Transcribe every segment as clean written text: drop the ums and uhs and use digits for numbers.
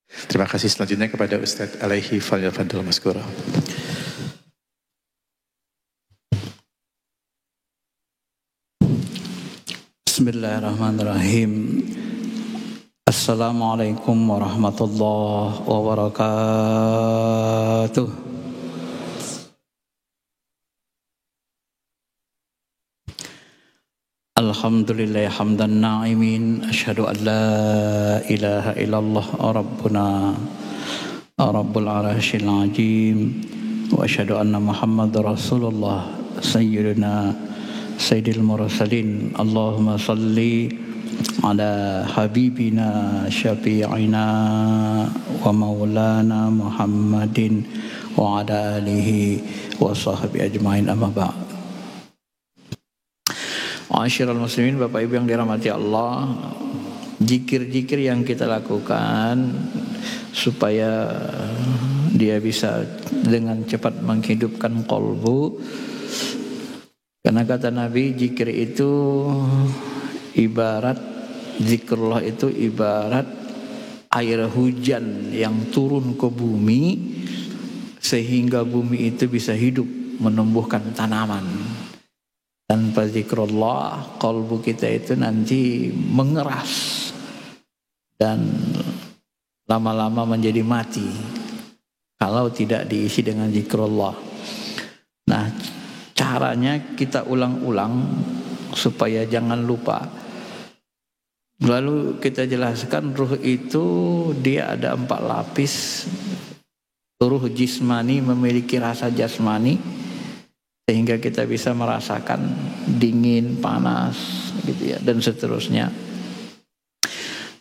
Terima kasih. Selanjutnya kepada Ustadz Alaihi Falyafadhil Maskura. Bismillahirrahmanirrahim. Assalamualaikum warahmatullahi wabarakatuh. Alhamdulillah hamdan na'imin. Asyhadu an la ilaha illallah rabbuna rabbul arsyil azim. Wa asyhadu anna Muhammadar Rasulullah sayyidina Sayyidil Mursalin. Allahumma salli ala habibina syafi'ina wa maulana Muhammadin wa ala alihi wa sahbihi ajma'in, amma ba'd. Ma'asyiral muslimin, Bapak Ibu yang dirahmati Allah, zikir-zikir yang kita lakukan supaya dia bisa dengan cepat menghidupkan qalbu. Karena kata Nabi, zikir itu ibarat, zikrullah itu ibarat air hujan yang turun ke bumi sehingga bumi itu bisa hidup menumbuhkan tanaman. Tanpa zikrullah, qalbu kita itu nanti mengeras dan lama-lama menjadi mati kalau tidak diisi dengan zikrullah. Nah, caranya kita ulang-ulang supaya jangan lupa. Lalu kita jelaskan ruh itu dia ada 4 lapis. Ruh jismani memiliki rasa jasmani sehingga kita bisa merasakan dingin, panas gitu ya, dan seterusnya.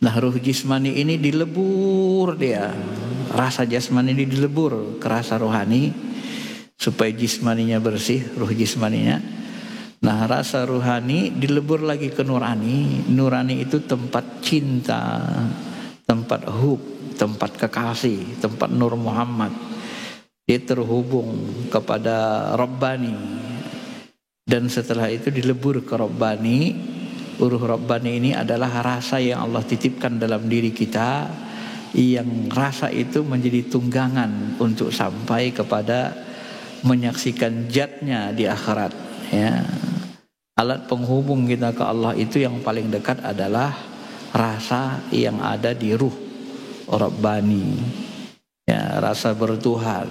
Nah, ruh jismani ini dilebur dia. Rasa jasmani ini dilebur ke rasa rohani supaya jismaninya bersih, ruh jismaninya. Nah, rasa ruhani dilebur lagi ke nurani. Nurani itu tempat cinta, tempat hub, tempat kekasih, tempat Nur Muhammad. Dia terhubung kepada Rabbani. Dan setelah itu dilebur ke Rabbani. Ruh Rabbani ini adalah rasa yang Allah titipkan dalam diri kita, yang rasa itu menjadi tunggangan untuk sampai kepada menyaksikan jatnya di akhirat ya. Alat penghubung kita ke Allah itu yang paling dekat adalah rasa yang ada di ruh Rabbani ya, rasa bertuhan,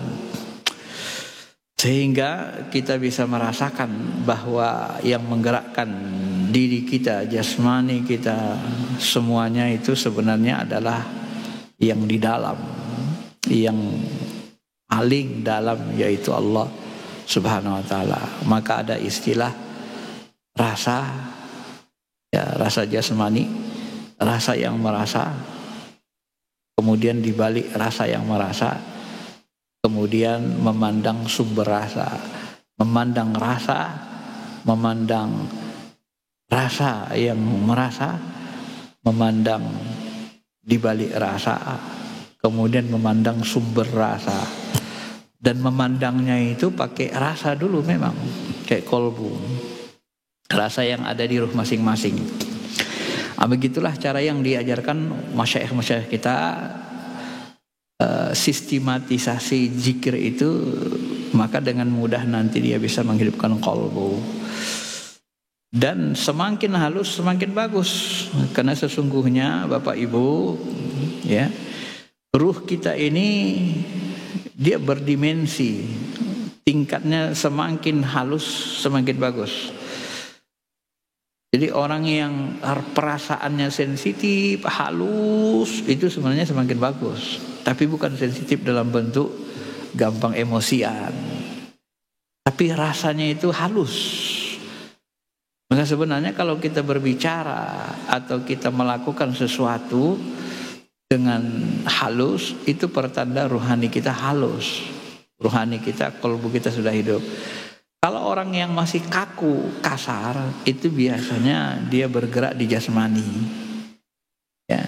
sehingga kita bisa merasakan bahwa yang menggerakkan diri kita, jasmani kita, semuanya itu sebenarnya adalah yang di dalam, yang paling dalam, yaitu Allah Subhanahu wa taala. Maka ada istilah rasa ya, rasa jasmani, rasa yang merasa, kemudian dibalik rasa yang merasa, kemudian memandang sumber rasa, memandang rasa, memandang rasa yang merasa, memandang dibalik rasa, kemudian memandang sumber rasa. Dan memandangnya itu pakai rasa dulu memang, kayak kolbu, rasa yang ada di ruh masing-masing. Begitulah cara yang diajarkan masyayikh-masyayikh kita. Sistematisasi zikir itu, maka dengan mudah nanti dia bisa menghidupkan kolbu. Dan semakin halus semakin bagus, karena sesungguhnya Bapak Ibu ya, ruh kita ini dia berdimensi, tingkatnya semakin halus semakin bagus. Jadi orang yang perasaannya sensitif, halus, itu sebenarnya semakin bagus. Tapi bukan sensitif dalam bentuk gampang emosian, tapi rasanya itu halus. Maka sebenarnya kalau kita berbicara atau kita melakukan sesuatu dengan halus, itu pertanda ruhani kita halus, ruhani kita, qalbu kita sudah hidup. Kalau orang yang masih kaku, kasar, itu biasanya dia bergerak di jasmani ya.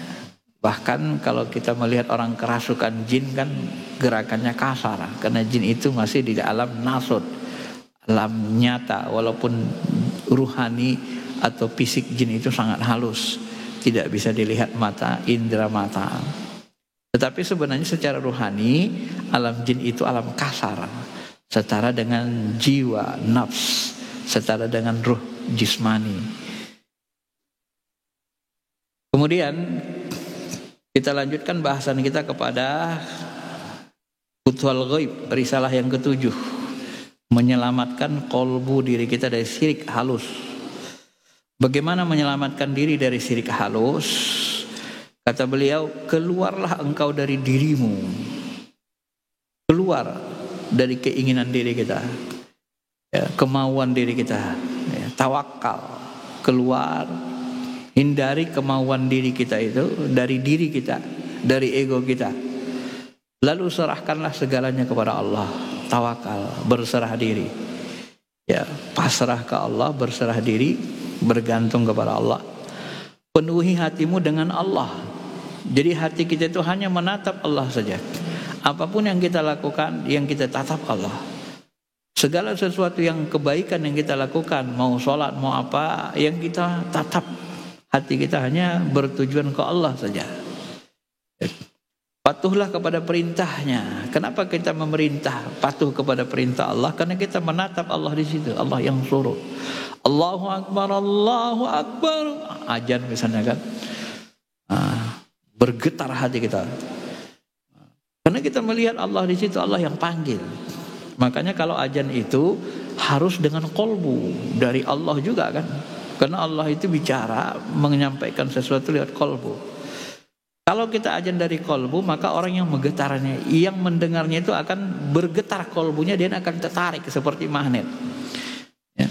Bahkan kalau kita melihat orang kerasukan jin kan gerakannya kasar, karena jin itu masih di alam nasut, alam nyata, walaupun ruhani atau fisik jin itu sangat halus, tidak bisa dilihat mata, indera mata. Tetapi sebenarnya secara rohani alam jin itu alam kasar, setara dengan jiwa, nafs, setara dengan ruh jismani. Kemudian kita lanjutkan bahasan kita kepada Futhul Ghaib, risalah yang ke-7, menyelamatkan kolbu diri kita dari syirik halus. Bagaimana menyelamatkan diri dari syirik halus? Kata beliau, keluarlah engkau dari dirimu, keluar dari keinginan diri kita, ya, kemauan diri kita, ya, tawakal, keluar, hindari kemauan diri kita itu, dari diri kita, dari ego kita. Lalu serahkanlah segalanya kepada Allah, tawakal, berserah diri, ya, pasrah ke Allah, berserah diri, bergantung kepada Allah. Penuhi hatimu dengan Allah. Jadi hati kita itu hanya menatap Allah saja. Apapun yang kita lakukan, yang kita tatap Allah. Segala sesuatu yang kebaikan yang kita lakukan, mau sholat, mau apa, yang kita tatap, hati kita hanya bertujuan ke Allah saja. Patuhlah kepada perintahnya. Kenapa kita memerintah patuh kepada perintah Allah? Karena kita menatap Allah di situ. Allah yang suruh. Allahu Akbar, Allahu Akbar. Ajan misalnya kan, bergetar hati kita. Karena kita melihat Allah di situ, Allah yang panggil. Makanya kalau ajan itu harus dengan kolbu dari Allah juga kan. Karena Allah itu bicara, menyampaikan sesuatu lewat kolbu. Kalau kita ajan dari kolbu, maka orang yang menggetarnya, yang mendengarnya itu akan bergetar kolbunya, dia akan tertarik seperti magnet. Ya.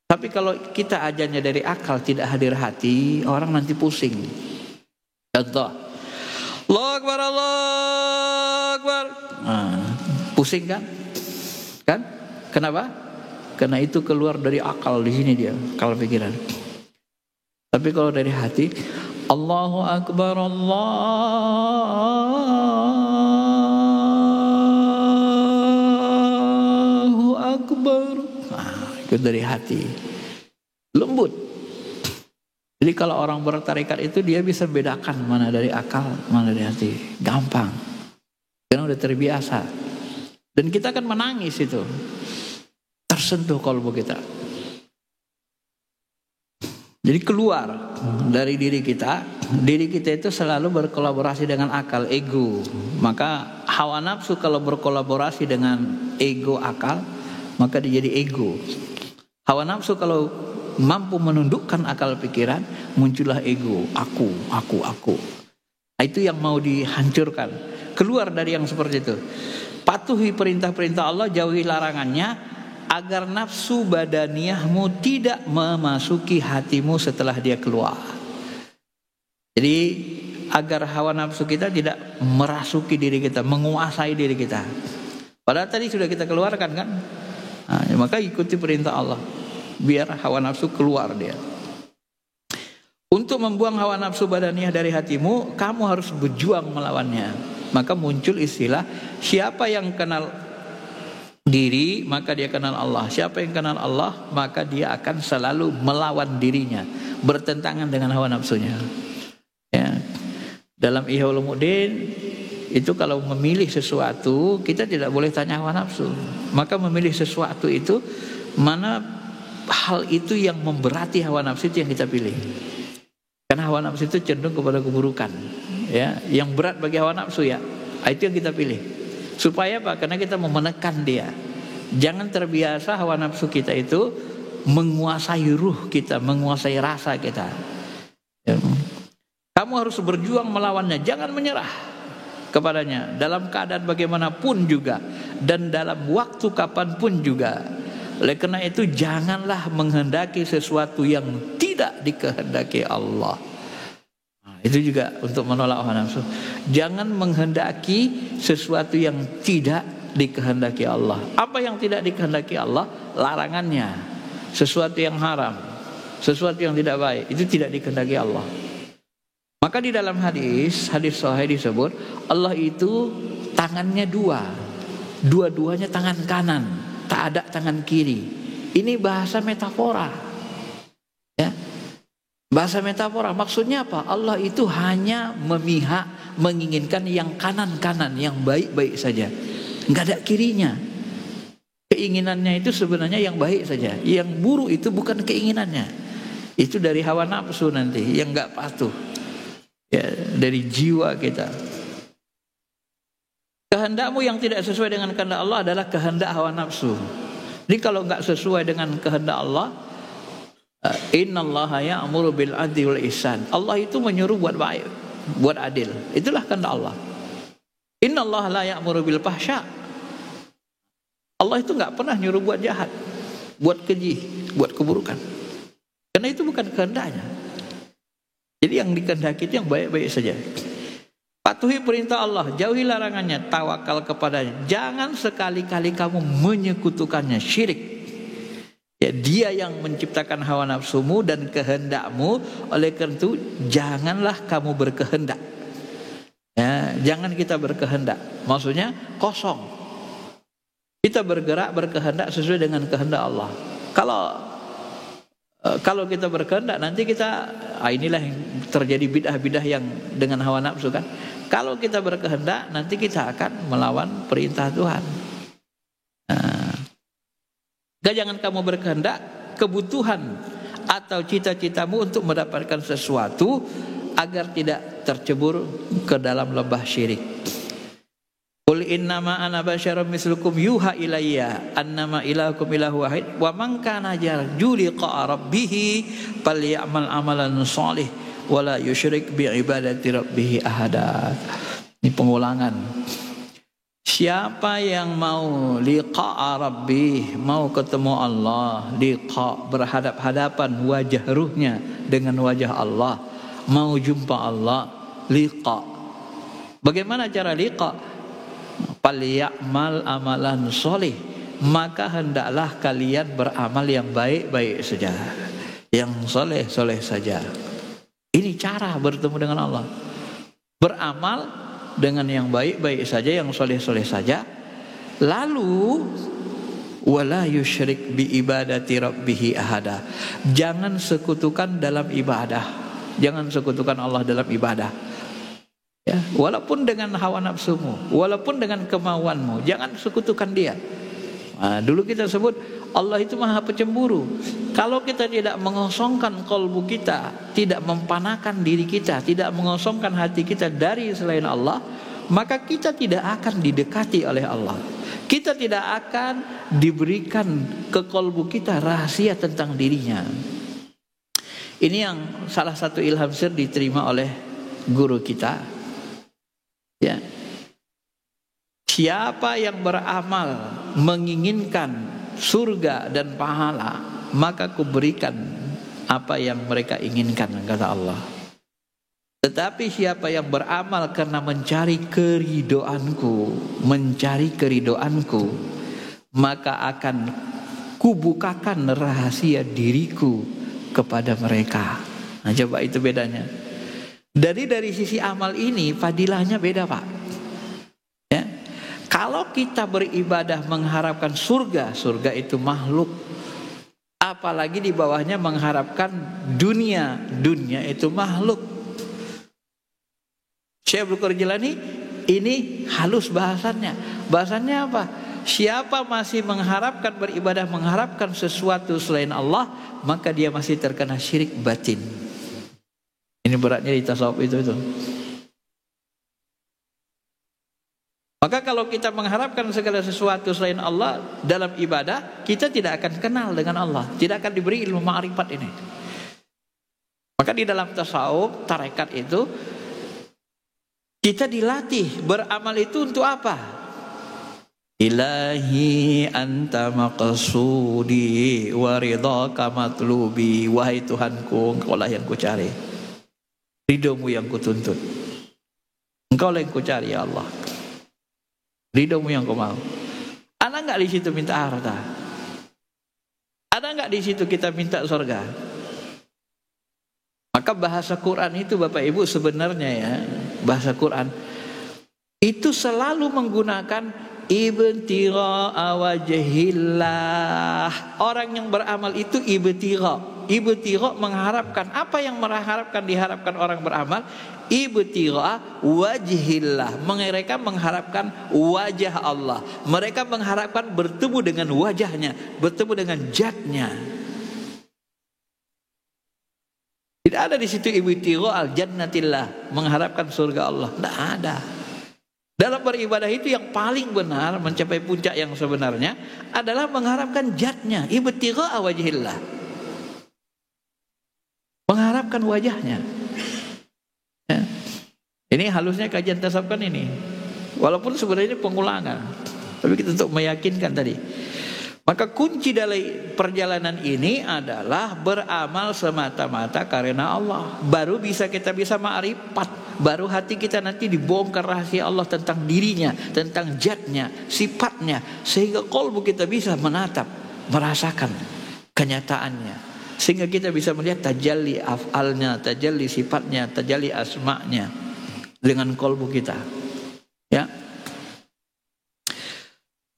Tapi kalau kita ajannya dari akal, tidak hadir hati, orang nanti pusing. Contoh, Allahu Akbar, Allahu Akbar. Pusing kan? Kan? Kenapa? Karena itu keluar dari akal, di sini dia, akal pikiran. Tapi kalau dari hati, Allahu Akbar, Allahu Akbar. Itu dari hati, lembut. Jadi kalau orang bertarikat itu dia bisa bedakan mana dari akal, mana dari hati, gampang. Karena udah terbiasa. Dan kita akan menangis itu, tersentuh kalbu kita. Jadi keluar dari diri kita itu selalu berkolaborasi dengan akal, ego. Maka hawa nafsu kalau berkolaborasi dengan ego, akal, maka dia jadi ego. Hawa nafsu kalau mampu menundukkan akal pikiran, muncullah ego, aku. Nah, itu yang mau dihancurkan. Keluar dari yang seperti itu. Patuhi perintah-perintah Allah, jauhi larangannya, agar nafsu badaniyahmu tidak memasuki hatimu setelah dia keluar. Jadi agar hawa nafsu kita tidak merasuki diri kita, menguasai diri kita. Padahal tadi sudah kita keluarkan kan. Nah, maka ikuti perintah Allah, biar hawa nafsu keluar dia. Untuk membuang hawa nafsu badaniyah dari hatimu, kamu harus berjuang melawannya. Maka muncul istilah, siapa yang kenal diri maka dia kenal Allah. Siapa yang kenal Allah maka dia akan selalu melawan dirinya, bertentangan dengan hawa nafsunya. Ya. Dalam Ihya Ulumuddin itu kalau memilih sesuatu, kita tidak boleh tanya hawa nafsu. Maka memilih sesuatu itu, mana hal itu yang memberati hawa nafsu itu yang kita pilih. Karena hawa nafsu itu cenderung kepada keburukan, ya, yang berat bagi hawa nafsu, ya, itu yang kita pilih. Supaya apa? Karena kita mau menekan dia. Jangan terbiasa hawa nafsu kita itu menguasai ruh kita, menguasai rasa kita. Ya. Kamu harus berjuang melawannya, jangan menyerah kepadanya dalam keadaan bagaimanapun juga dan dalam waktu kapanpun juga. Oleh karena itu janganlah menghendaki sesuatu yang tidak dikehendaki Allah. Nah, itu juga untuk menolak hawa nafsu. Jangan menghendaki sesuatu yang tidak dikehendaki Allah. Apa yang tidak dikehendaki Allah? Larangannya. Sesuatu yang haram, sesuatu yang tidak baik, itu tidak dikehendaki Allah. Maka di dalam hadis sahih disebut Allah itu tangannya dua, dua-duanya tangan kanan, tak ada tangan kiri. Ini bahasa metafora, ya. Bahasa metafora maksudnya apa? Allah itu hanya memihak, menginginkan yang kanan-kanan, yang baik-baik saja. Enggak ada kirinya. Keinginannya itu sebenarnya yang baik saja. Yang buruk itu bukan keinginannya. Itu dari hawa nafsu nanti yang enggak patuh. Ya, dari jiwa kita. Kehendakmu yang tidak sesuai dengan kehendak Allah adalah kehendak hawa nafsu. Jadi kalau enggak sesuai dengan kehendak Allah, innallaha ya'muru bil adli wal ihsan. Allah itu menyuruh buat baik, buat adil. Itulah kehendak Allah. Innallaha la ya'muru bil fahsya. Allah itu enggak pernah nyuruh buat jahat, buat keji, buat keburukan. Karena itu bukan kehendaknya. Jadi yang dikehendaki itu yang baik-baik saja. Patuhi perintah Allah, jauhi larangannya, tawakal kepadanya. Jangan sekali-kali kamu menyekutukannya, syirik. Ya, dia yang menciptakan hawa nafsumu dan kehendakmu. Oleh karena itu janganlah kamu berkehendak. Ya, jangan kita berkehendak. Maksudnya kosong. Kita bergerak berkehendak sesuai dengan kehendak Allah. Kalau kita berkehendak nanti kita inilah yang terjadi bidah-bidah yang dengan hawa nafsu kan. Kalau kita berkehendak nanti kita akan melawan perintah Tuhan. Jangan kamu berkehendak kebutuhan atau cita-citamu untuk mendapatkan sesuatu agar tidak tercebur ke dalam lembah syirik. Qul innama ana basyarum mislukum yuha ilayya annama ilahukum ilahu wahid wa man kana yarju liqa'a rabbih falyamal amalan shalih wa la yusyrik bi ibadati rabbih ahada. Ini pengulangan. Siapa yang mau liqa'a rabbih, mau ketemu Allah, liqa berhadap-hadapan wajah ruhnya dengan wajah Allah, mau jumpa Allah, liqa. Bagaimana cara liqa? Falyamal amalan sholih, maka hendaklah kalian beramal yang baik-baik saja, yang soleh-soleh saja. Ini cara bertemu dengan Allah. Beramal dengan yang baik-baik saja, yang soleh-soleh saja. Lalu wala yusyrik bi ibadati rabbih ahada. Jangan sekutukan dalam ibadah. Jangan sekutukan Allah dalam ibadah. Ya, walaupun dengan hawa nafsumu, walaupun dengan kemauanmu, jangan sekutukan dia. Nah, dulu kita sebut Allah itu maha pecemburu. Kalau kita tidak mengosongkan kolbu kita, tidak mempanakan diri kita, tidak mengosongkan hati kita dari selain Allah, maka kita tidak akan didekati oleh Allah. Kita tidak akan diberikan ke kolbu kita rahasia tentang dirinya. Ini yang salah satu ilham sir diterima oleh guru kita. Ya. Siapa yang beramal menginginkan surga dan pahala, maka kuberikan apa yang mereka inginkan, kata Allah. Tetapi siapa yang beramal karena mencari keridoanku, maka akan kubukakan rahasia diriku kepada mereka. Nah, coba itu bedanya. Dari sisi amal ini fadilahnya beda, Pak. Ya. Kalau kita beribadah mengharapkan surga itu makhluk. Apalagi di bawahnya mengharapkan dunia itu makhluk. Syekh Abdul Qadir Jilani ini halus bahasannya. Bahasannya apa? Siapa masih beribadah mengharapkan sesuatu selain Allah, maka dia masih terkena syirik batin. Ini beratnya di tasawuf itu. Maka kalau kita mengharapkan segala sesuatu selain Allah dalam ibadah, kita tidak akan kenal dengan Allah, tidak akan diberi ilmu ma'rifat ini. Maka di dalam tasawuf, tarekat itu kita dilatih beramal itu untuk apa? Ilahi anta maqsudi wa ridhaka matlubi. Wahai Tuhanku, Engkaulah yang kucari, ridhomu yang kutuntut. Engkaulah yang kucari, ya Allah. Ridhomu yang kau mau. Ada enggak di situ minta harta? Ada enggak di situ kita minta surga? Maka bahasa Quran itu Bapak Ibu sebenarnya ya, bahasa Quran itu selalu menggunakan ibtigha'a wajhillah. Orang yang beramal itu ibtigha. Ibtigha mengharapkan. Apa yang diharapkan orang beramal? Ibtigha wajhillah. Mereka mengharapkan wajah Allah. Mereka mengharapkan bertemu dengan wajahnya, bertemu dengan zatnya. Tidak ada di situ ibtigha al-jannatillah, mengharapkan surga Allah. Tidak ada. Dalam beribadah itu yang paling benar, mencapai puncak yang sebenarnya adalah mengharapkan zatnya, ibtigha wajhillah. Mengharapkan wajahnya. Ya. Ini halusnya kajian tasawuf kan ini. Walaupun sebenarnya ini pengulangan, tapi kita untuk meyakinkan tadi. Maka kunci dari perjalanan ini adalah beramal semata-mata karena Allah. Baru kita bisa ma'rifat. Baru hati kita nanti dibongkar rahasia Allah tentang dirinya, tentang zatnya, sifatnya. Sehingga qalbu kita bisa menatap, merasakan kenyataannya. Sehingga kita bisa melihat tajalli af'alnya, tajalli sifatnya, tajalli asma'nya dengan qalbu kita. Ya.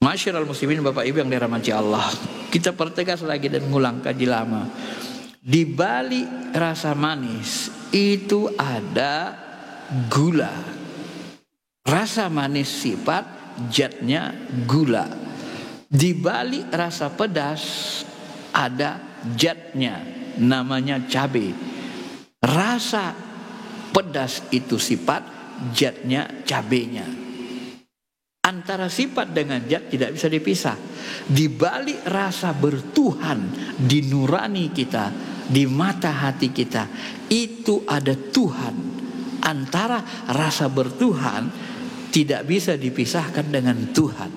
Masyiral muslimin, Bapak Ibu yang dirahmati Allah, kita pertegas lagi dan ngulang kaji lama. Di balik rasa manis itu ada gula. Rasa manis sifat, zatnya gula. Di balik rasa pedas ada zatnya, namanya cabai. Rasa pedas itu sifat, zatnya cabainya. Antara sifat dengan zat tidak bisa dipisah. Di balik rasa bertuhan di nurani kita, di mata hati kita, itu ada Tuhan. Antara rasa bertuhan tidak bisa dipisahkan dengan Tuhan,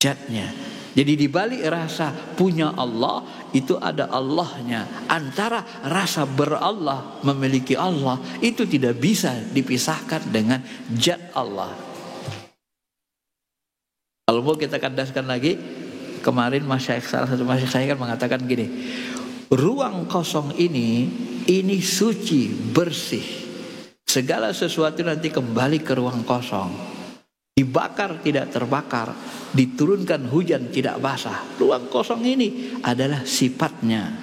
zatnya. Jadi di balik rasa punya Allah itu ada Allahnya. Antara rasa berallah, memiliki Allah, itu tidak bisa dipisahkan dengan zat Allah. Kalau mau kita kandaskan lagi, kemarin salah satu masyayikh saya kan mengatakan gini, ruang kosong ini suci, bersih. Segala sesuatu nanti kembali ke ruang kosong. Dibakar tidak terbakar, diturunkan hujan tidak basah. Ruang kosong ini adalah sifatnya.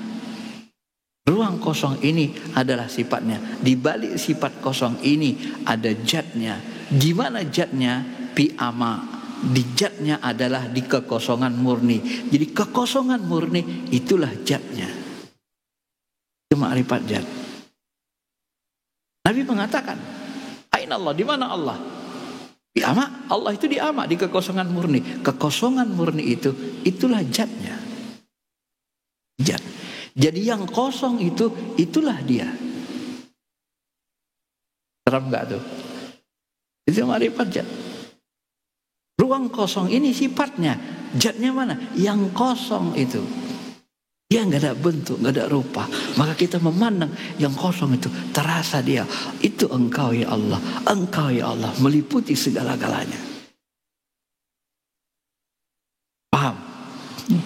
Ruang kosong ini adalah sifatnya. Di balik sifat kosong ini ada zatnya. Di mana zatnya? Pi'ama. Di zatnya adalah di kekosongan murni. Jadi kekosongan murni itulah zatnya. Itu ma'rifat zat. Nabi mengatakan, aina Allah, di mana Allah? Di ama, Allah itu di ama, di kekosongan murni. Kekosongan murni itulah zatnya. Zat. Jadi yang kosong itulah dia. Seram enggak tuh? Itu ma'rifat zat. Ruang kosong ini sifatnya, zatnya mana? Yang kosong itu. Dia nggak ada bentuk, nggak ada rupa. Maka kita memandang yang kosong itu, terasa dia. Itu engkau ya Allah, engkau ya Allah, meliputi segala-galanya. Paham?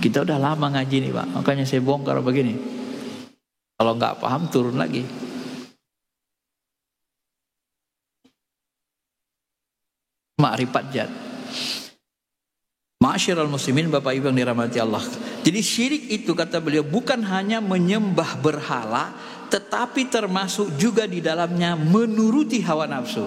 Kita udah lama ngaji nih Pak, makanya saya bongkar begini. Kalau nggak paham turun lagi. Ma'rifat zat. Ma'asyiral muslimin, Bapak Ibu yang dirahmati Allah. Jadi syirik itu kata beliau bukan hanya menyembah berhala, tetapi termasuk juga di dalamnya menuruti hawa nafsu.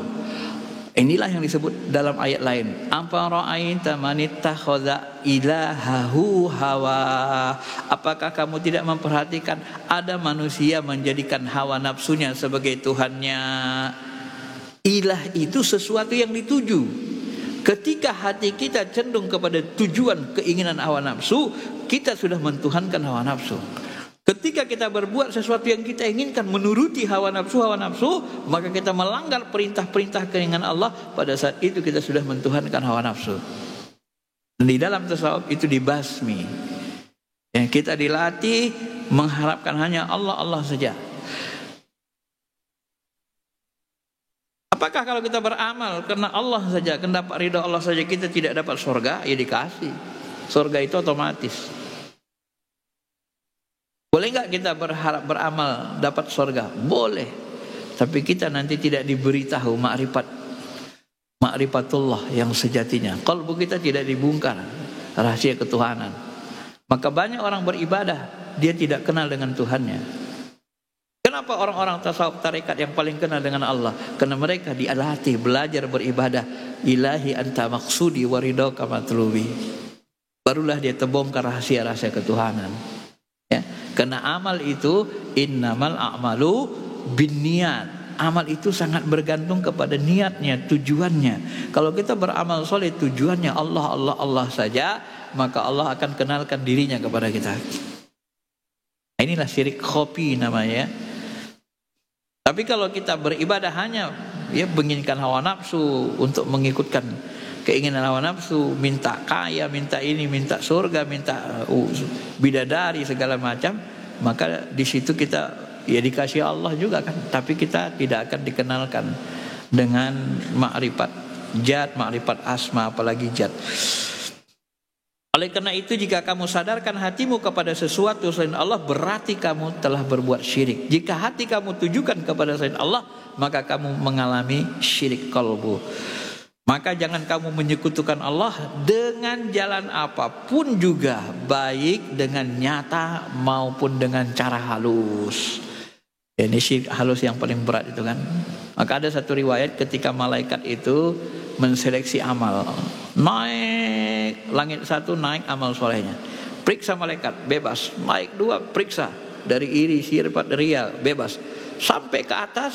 Inilah yang disebut dalam ayat lain. Apa ra'aita man ittakhadha ilahahu hawa. Apakah kamu tidak memperhatikan ada manusia menjadikan hawa nafsunya sebagai Tuhannya? Ilah itu sesuatu yang dituju. Ketika hati kita cenderung kepada tujuan keinginan hawa nafsu, kita sudah mentuhankan hawa nafsu. Ketika kita berbuat sesuatu yang kita inginkan menuruti hawa nafsu, maka kita melanggar perintah-perintah keinginan Allah. Pada saat itu kita sudah mentuhankan hawa nafsu. Dan di dalam tasawuf itu dibasmi. Yang kita dilatih mengharapkan hanya Allah saja. Apakah kalau kita beramal karena Allah saja, karena dapat ridha Allah saja, kita tidak dapat surga? Ya dikasih. Surga itu otomatis. Boleh nggak kita berharap beramal dapat surga? Boleh. Tapi kita nanti tidak diberitahu ma'rifat ma'rifatullah yang sejatinya. Qalbu kita tidak dibongkar rahasia ketuhanan. Maka banyak orang beribadah, dia tidak kenal dengan Tuhannya. Kenapa orang-orang tasawuf tarekat yang paling kenal dengan Allah? Karena mereka dilatih belajar beribadah. Ilahi anta maksudi waridaka matlubi. Barulah dia terbongkar rahasia-rahasia ketuhanan. Ya, karena amal itu innamal a'malu binniyat. Amal itu sangat bergantung kepada niatnya, tujuannya. Kalau kita beramal soleh tujuannya Allah, Allah, Allah saja, maka Allah akan kenalkan dirinya kepada kita. Inilah syirik khafi namanya. Tapi kalau kita beribadah hanya menginginkan hawa nafsu, untuk mengikutkan keinginan hawa nafsu, minta kaya, minta ini, minta surga, minta bidadari segala macam, maka di situ kita dikasih Allah juga kan, tapi kita tidak akan dikenalkan dengan ma'rifat zat, ma'rifat asma, apalagi zat. Oleh karena itu jika kamu sadarkan hatimu kepada sesuatu selain Allah, berarti kamu telah berbuat syirik. Jika hati kamu tujukan kepada selain Allah, maka kamu mengalami syirik qalbu. Maka jangan kamu menyekutukan Allah dengan jalan apapun juga, baik dengan nyata maupun dengan cara halus. Ini syirik halus yang paling berat itu kan. Maka ada satu riwayat ketika malaikat itu menseleksi amal, naik langit satu, naik amal solehnya, periksa malaikat, bebas. Naik dua, periksa dari iri, sifat, ria, bebas. Sampai ke atas,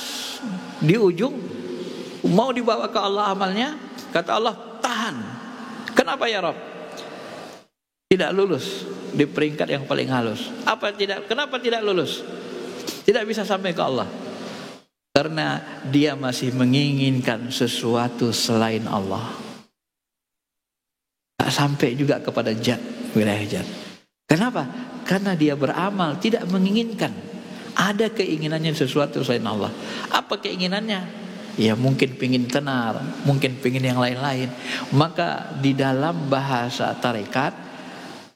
di ujung mau dibawa ke Allah amalnya, kata Allah, tahan. Kenapa ya Rabb? Tidak lulus di peringkat yang paling halus. Kenapa tidak lulus? Tidak bisa sampai ke Allah. Karena dia masih menginginkan sesuatu selain Allah. Tak sampai juga kepada zat, wilayah zat. Kenapa? Karena dia beramal tidak menginginkan. Ada keinginannya sesuatu selain Allah. Apa keinginannya? Ya mungkin pingin tenar, mungkin pingin yang lain-lain. Maka di dalam bahasa tarekat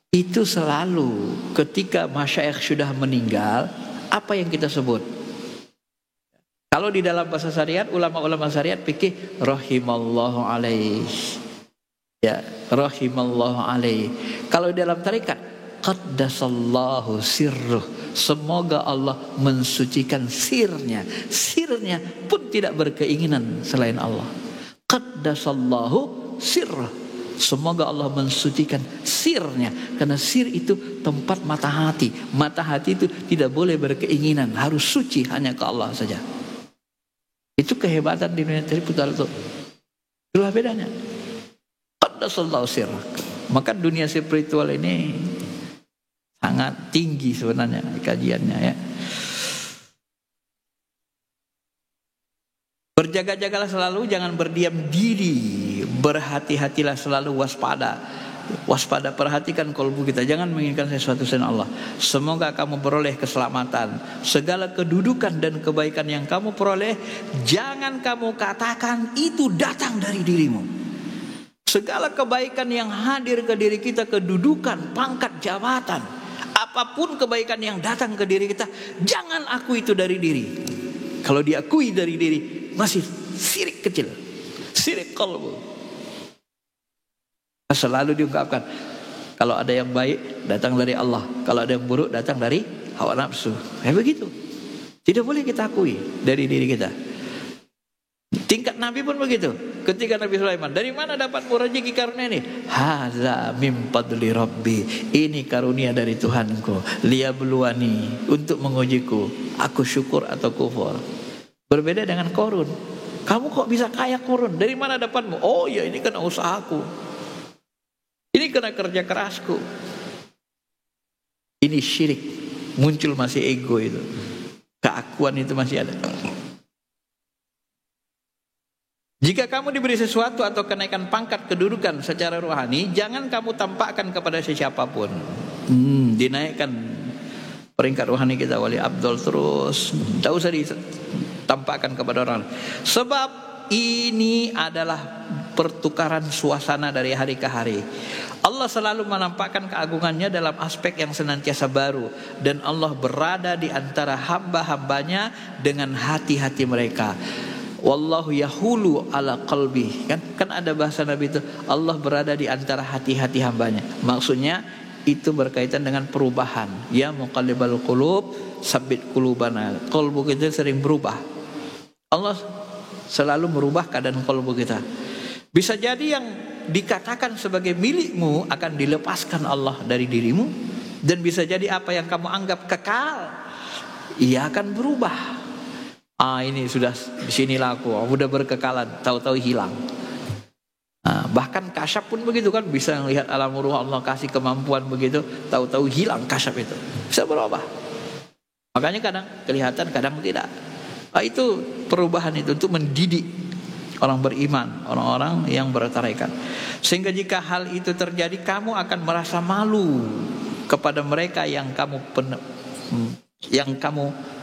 itu selalu ketika masyayikh sudah meninggal, apa yang kita sebut? Kalau di dalam bahasa syariat, ulama-ulama syariat fikih rahimallahu alaihi. Ya, rahimallahu alaihi. Kalau di dalam tarekat qaddasallahu sirruh. Semoga Allah mensucikan sirnya. Sirnya pun tidak berkeinginan selain Allah. Qaddasallahu sirruh. Semoga Allah mensucikan sirnya. Karena sir itu tempat mata hati. Mata hati itu tidak boleh berkeinginan, harus suci hanya ke Allah saja. Itu kehebatan di dunia spiritual itu. Itulah bedanya. Qaddasallahu sirrak. Maka dunia spiritual ini sangat tinggi sebenarnya kajiannya ya. Berjaga-jagalah selalu, jangan berdiam diri. Berhati-hatilah selalu, waspada. Waspada, perhatikan kalbu kita, jangan menginginkan sesuatu selain Allah. Semoga kamu beroleh keselamatan. Segala kedudukan dan kebaikan yang kamu peroleh, jangan kamu katakan itu datang dari dirimu. Segala kebaikan yang hadir ke diri kita, kedudukan, pangkat, jabatan, apapun kebaikan yang datang ke diri kita, jangan aku itu dari diri. Kalau diakui dari diri, masih syirik kecil, syirik qalbu. Selalu diungkapkan, kalau ada yang baik datang dari Allah, kalau ada yang buruk datang dari hawa nafsu. Begitu. Tidak boleh kita akui dari diri kita. Tingkat Nabi pun begitu. Ketika Nabi Sulaiman, dari mana dapatmu rezeki karunia ini? Hadza min fadli Rabbi. Ini karunia dari Tuhanku. Liyabluwani, untuk mengujiku. Aku syukur atau kufur. Berbeda dengan Korun. Kamu kok bisa kaya Korun? Dari mana dapatmu? Oh ya, ini karena usahaku. Ini karena kerja kerasku. Ini syirik. Muncul masih ego itu. Keakuan itu masih ada. Jika kamu diberi sesuatu atau kenaikan pangkat kedudukan secara rohani, jangan kamu tampakkan kepada siapapun. Dinaikkan peringkat rohani kita, wali abdul terus. Tak usah ditampakkan kepada orang. Sebab ini adalah pertukaran suasana dari hari ke hari. Allah selalu menampakkan keagungannya dalam aspek yang senantiasa baru. Dan Allah berada di antara hamba-hambanya dengan hati-hati mereka. Wallahu yahulu ala qalbi. Kan ada bahasa Nabi itu, Allah berada di antara hati-hati hambanya. Maksudnya itu berkaitan dengan perubahan. Ya muqallibal qulub, sabbit qulubana. Qalbu kita sering berubah. Allah selalu merubah keadaan qalbu kita. Bisa jadi yang dikatakan sebagai milikmu akan dilepaskan Allah dari dirimu, dan bisa jadi apa yang kamu anggap kekal, ia akan berubah. Ini sudah di sini laku, udah berkekalan, tahu-tahu hilang. Bahkan kasyaf pun begitu kan, bisa melihat alam ruh, Allah kasih kemampuan begitu, tahu-tahu hilang kasyaf itu, bisa berubah. Makanya kadang kelihatan, kadang tidak. Itu perubahan itu untuk mendidik orang beriman, orang-orang yang bertarekat. Sehingga jika hal itu terjadi, kamu akan merasa malu kepada mereka yang kamu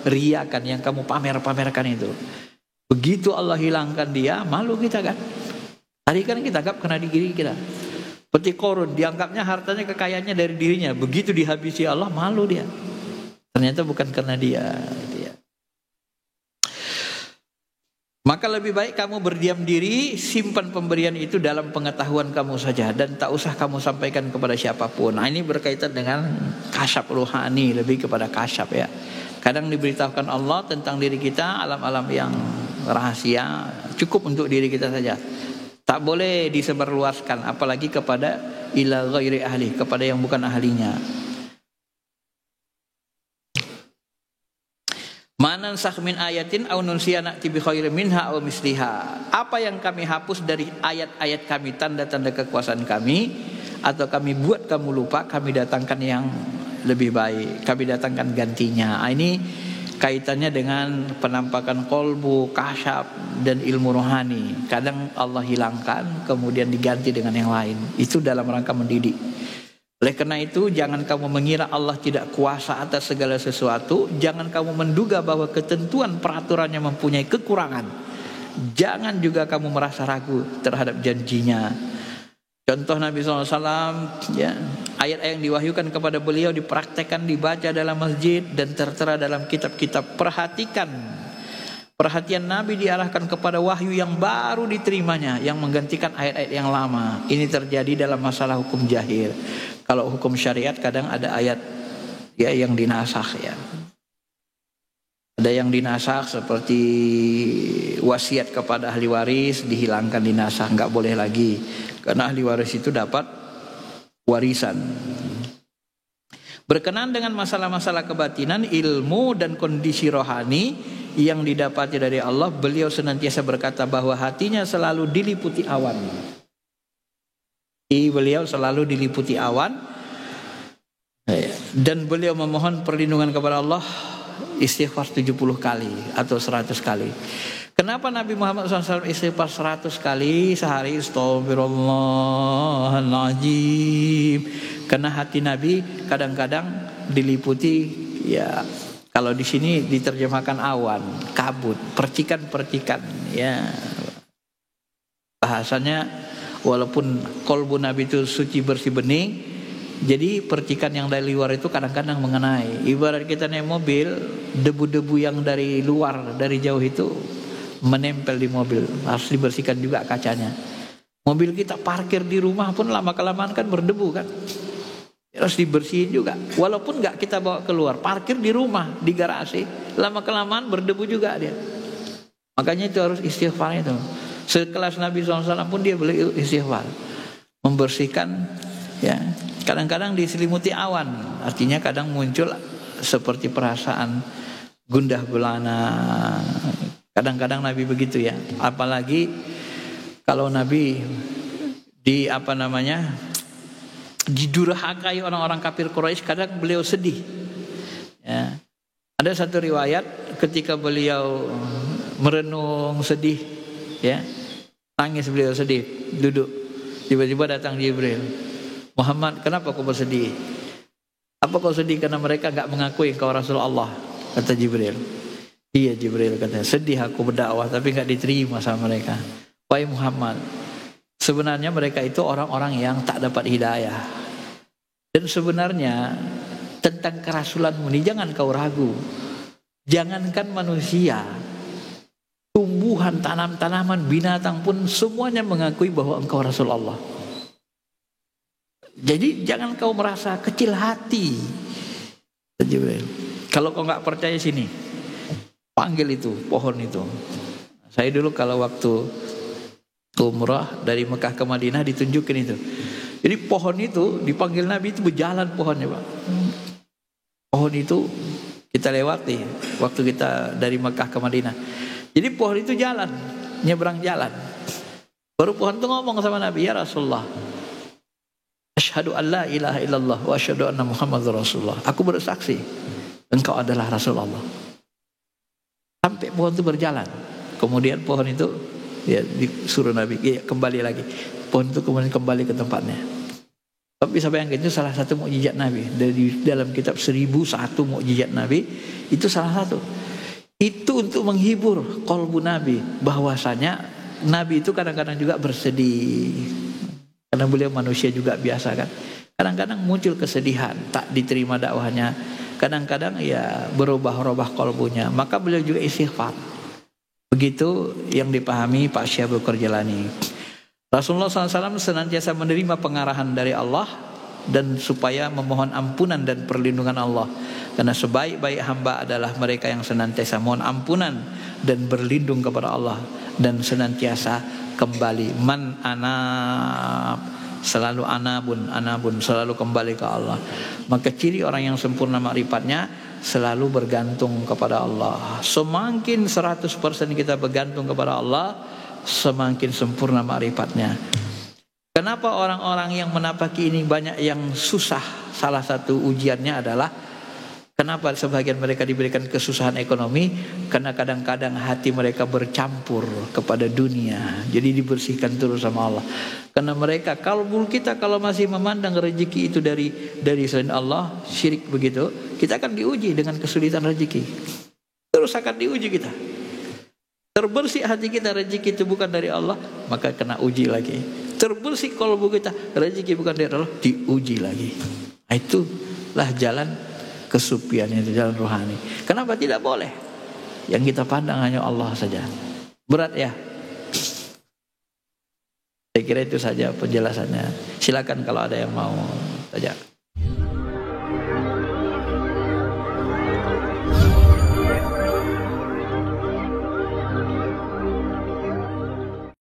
riakan, yang kamu pamerkan itu. Begitu Allah hilangkan dia, malu kita kan. Tadi kan kita anggap kena di diri kita. Seperti Korun, dianggapnya hartanya, kekayaannya dari dirinya. Begitu dihabisi Allah, malu dia. Ternyata bukan karena dia. Maka lebih baik kamu berdiam diri, simpan pemberian itu dalam pengetahuan kamu saja, dan tak usah kamu sampaikan kepada siapapun. Ini berkaitan dengan kasyaf ruhani, lebih kepada kasyaf ya. Kadang diberitahukan Allah tentang diri kita, alam-alam yang rahasia, cukup untuk diri kita saja. Tak boleh disebarluaskan, apalagi kepada ila ghairi ahli, kepada yang bukan ahlinya. Manansakh min ayatin aw nunsiha na'ti bi khairin minha aw misliha. Apa yang kami hapus dari ayat-ayat kami, tanda-tanda kekuasaan kami, atau kami buat kamu lupa, kami datangkan yang lebih baik, kami datangkan gantinya. Ini kaitannya dengan penampakan kolbu, kasyaf, dan ilmu rohani. Kadang Allah hilangkan, kemudian diganti dengan yang lain. Itu dalam rangka mendidik. Oleh karena itu, jangan kamu mengira Allah tidak kuasa atas segala sesuatu. Jangan kamu menduga bahwa ketentuan peraturannya mempunyai kekurangan. Jangan juga kamu merasa ragu terhadap janjinya. Contoh Nabi SAW, ya, ayat-ayat yang diwahyukan kepada beliau dipraktekkan, dibaca dalam masjid, dan tertera dalam kitab-kitab. Perhatian Nabi diarahkan kepada wahyu yang baru diterimanya, yang menggantikan ayat-ayat yang lama. Ini terjadi dalam masalah hukum jahil. Kalau hukum syariat kadang ada ayat ya yang dinasakh ya. Ada yang dinasakh seperti wasiat kepada ahli waris, dihilangkan, dinasakh, enggak boleh lagi. Karena ahli waris itu dapat warisan. Berkenaan dengan masalah-masalah kebatinan, ilmu dan kondisi rohani yang didapati dari Allah, beliau senantiasa berkata bahwa hatinya selalu diliputi awan. Beliau selalu diliputi awan, dan beliau memohon perlindungan kepada Allah istighfar 70 kali atau 100 kali. Kenapa Nabi Muhammad SAW istighfar 100 kali sehari? Astaghfirullahaladzim. Karena hati Nabi kadang-kadang diliputi, ya, kalau di sini diterjemahkan awan, kabut, percikan-percikan, ya. Bahasanya, walaupun kolbu Nabi itu suci, bersih, bening, jadi percikan yang dari luar itu kadang-kadang mengenai. Ibarat kita naik mobil, debu-debu yang dari luar, dari jauh itu menempel di mobil, harus dibersihkan juga kacanya. Mobil kita parkir di rumah pun lama-kelamaan kan berdebu kan, harus dibersihin juga. Walaupun nggak kita bawa keluar, parkir di rumah, di garasi, lama-kelamaan berdebu juga dia. Makanya itu harus istighfar itu. Sekelas Nabi SAW pun dia beliau istighfar, membersihkan, ya. Kadang-kadang diselimuti awan, artinya kadang muncul seperti perasaan gundah gulana. Kadang-kadang Nabi begitu ya. Apalagi kalau Nabi didurhakai orang-orang kafir Quraisy, kadang beliau sedih. Ya. Ada satu riwayat ketika beliau merenung sedih, ya. Tangis beliau sedih, duduk. Tiba-tiba datang Jibril. Muhammad, kenapa kau bersedih? Apa kau sedih karena mereka enggak mengakui engkau Rasulullah? Kata Jibril. Iya Jibril, katanya, sedih aku berdakwah tapi enggak diterima sama mereka. Wahai Muhammad, sebenarnya mereka itu orang-orang yang tak dapat hidayah. Dan sebenarnya tentang kerasulanmu ini jangan kau ragu. Jangankan manusia, tumbuh tumbuhan, tanam-tanaman, binatang pun semuanya mengakui bahwa engkau Rasulullah. Jadi jangan kau merasa kecil hati. Jibril, kalau kau nggak percaya sini, panggil itu pohon itu. Saya dulu kalau waktu umrah dari Mekah ke Madinah ditunjukin itu. Jadi pohon itu dipanggil Nabi itu berjalan pohonnya, Pak. Pohon itu kita lewati waktu kita dari Mekah ke Madinah. Jadi pohon itu jalan, nyebrang jalan. Baru pohon itu ngomong sama Nabi, ya Rasulullah, asyhadu an la ilaha illallah wa asyhadu anna Muhammadar Rasulullah. Aku bersaksi engkau adalah Rasulullah. Sampai pohon itu berjalan. Kemudian pohon itu ya disuruh Nabi ya, kembali lagi. Pohon itu kemudian kembali ke tempatnya. Tapi bisa bayangkan itu salah satu mukjizat Nabi. Dari dalam kitab 1001 mukjizat Nabi itu salah satu. Itu untuk menghibur qalbu Nabi, bahwasanya Nabi itu kadang-kadang juga bersedih. Karena beliau manusia juga biasa kan. Kadang-kadang muncul kesedihan, tak diterima dakwahnya. Kadang-kadang ya berubah-ubah qalbunya. Maka beliau juga istighfar. Begitu yang dipahami Pak Syekh Abdul Qadir Jilani. Rasulullah SAW senantiasa menerima pengarahan dari Allah dan supaya memohon ampunan dan perlindungan Allah. Karena sebaik-baik hamba adalah mereka yang senantiasa mohon ampunan dan berlindung kepada Allah dan senantiasa kembali. Man anab, selalu anabun, selalu kembali ke Allah. Maka ciri orang yang sempurna makrifatnya selalu bergantung kepada Allah. Semakin 100% kita bergantung kepada Allah, semakin sempurna makrifatnya. Kenapa orang-orang yang menapaki ini banyak yang susah? Salah satu ujiannya adalah kenapa sebagian mereka diberikan kesusahan ekonomi? Karena kadang-kadang hati mereka bercampur kepada dunia. Jadi dibersihkan terus sama Allah. Karena mereka, kalau kita kalau masih memandang rezeki itu dari selain Allah, syirik begitu, kita akan diuji dengan kesulitan rezeki. Terus akan diuji kita. Terbersih hati kita, rezeki itu bukan dari Allah, maka kena uji lagi. Terbersih kalbu kita, rezeki bukan dari Allah, diuji lagi. Nah, itulah jalan kesupian, itu jalan rohani. Kenapa tidak boleh? Yang kita pandang hanya Allah saja. Berat ya? Saya kira itu saja penjelasannya. Silakan kalau ada yang mau saja.